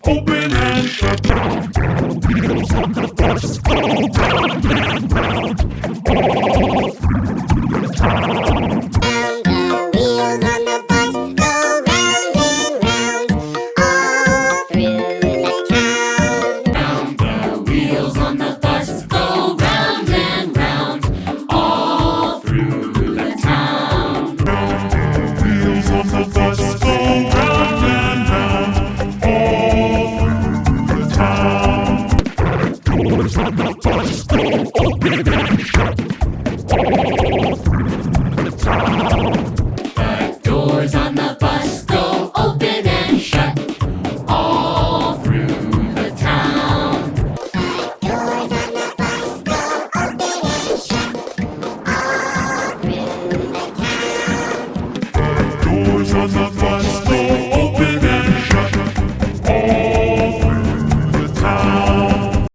open and shut. Wheels on the bus go round and round, all through the town. Wheels on the bus go round and round, all through the town. Round the wheels on the bus go round and round, all through the town. Round the wheels on the bus go round and round, all through the town. Wheels on the bus